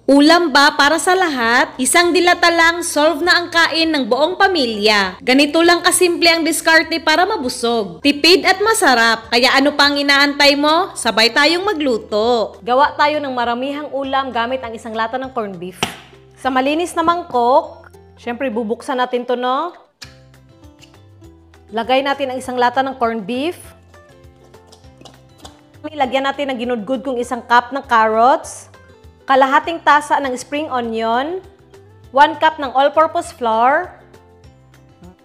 Ulam ba para sa lahat? Isang dilata lang, solve na ang kain ng buong pamilya. Ganito lang kasimple ang diskarte para mabusog. Tipid at masarap. Kaya ano pang inaantay mo? Sabay tayong magluto. Gawa tayo ng maramihang ulam gamit ang isang lata ng corned beef. Sa malinis na mangkok, syempre bubuksan natin to, no? Lagay natin ang isang lata ng corned beef. Ilagyan natin ng ginudgud kong isang cup ng carrots. Kalahating tasa ng spring onion, 1 cup ng all-purpose flour,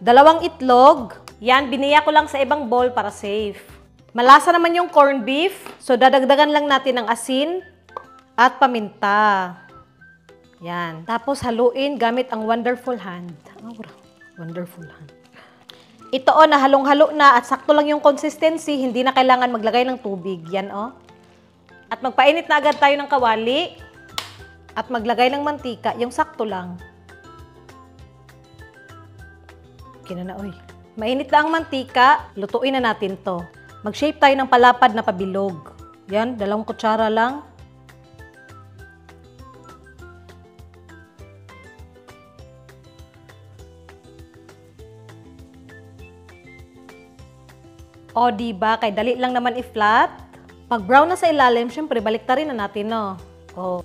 2 itlog. Yan, biniya ko lang sa ibang bowl para safe. Malasa naman yung corned beef, so dadagdagan lang natin ng asin at paminta. Yan. Tapos haluin gamit ang wonderful hand. Wonderful hand. Ito na halong-halo na at sakto lang yung consistency, hindi na kailangan maglagay ng tubig. Yan At magpainit na agad tayo ng kawali. At maglagay ng mantika, yung sakto lang. Kinana, mainit na ang mantika, lutuin na natin to. Mag-shape tayo ng palapad na pabilog. Yan, 2 kutsara lang. O, diba? Kay dali lang naman i-flat. Pag brown na sa ilalim, syempre, baliktarin na natin, no? O.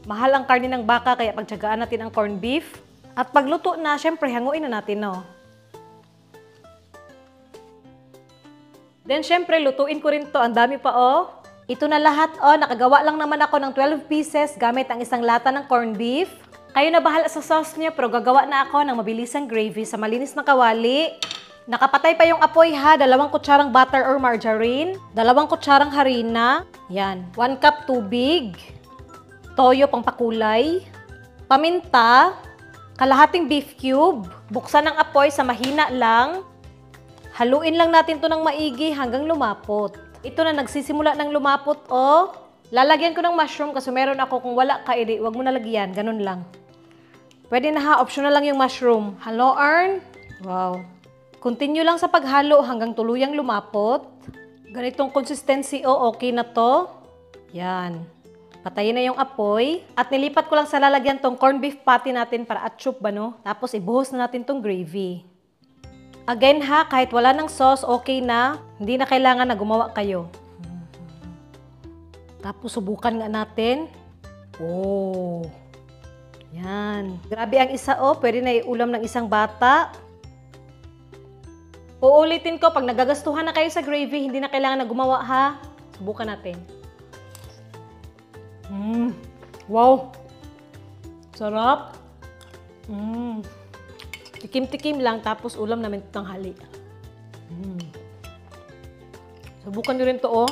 Mahal ang karne ng baka, kaya pagtiyagaan natin ang corned beef. At pagluto na, syempre, hanguin na natin, no? Then, syempre, lutuin ko rin to. Ang dami pa, Ito na lahat, Nakagawa lang naman ako ng 12 pieces gamit ang isang lata ng corned beef. Kayo na bahala sa sauce niyo, pero gagawa na ako ng mabilisang gravy sa malinis na kawali. Nakapatay pa yung apoy, ha. 2 kutsarang butter or margarine. 2 kutsarang harina. Yan. 1 cup tubig. Toyo pangpakulay, paminta, kalahating beef cube, buksan ang apoy sa mahina lang, haluin lang natin to ng maigi hanggang lumapot. Ito na nagsisimula ng lumapot, Lalagyan ko ng mushroom kasi meron ako, kung wala ka, edi, wag mo nalagyan, ganun lang. Pwede na, ha, optional lang yung mushroom. Hello, Arn? Wow. Continue lang sa paghalo hanggang tuluyang lumapot. Ganitong consistency, okay na to. Yan. Patayin na yung apoy. At nilipat ko lang sa lalagyan tong corned beef patty natin para atsup ba, no? Tapos ibuhos na natin tong gravy. Again, ha, kahit wala ng sauce, okay na. Hindi na kailangan na gumawa kayo. Tapos subukan nga natin. Yan. Grabe ang isa, Pwede na iulam ng isang bata. Uulitin ko, pag nagagastuhan na kayo sa gravy, hindi na kailangan na gumawa, ha? Subukan natin. Wow! Sarap! Tikim-tikim lang, tapos ulam namin tanghali. Subukan nyo rin to,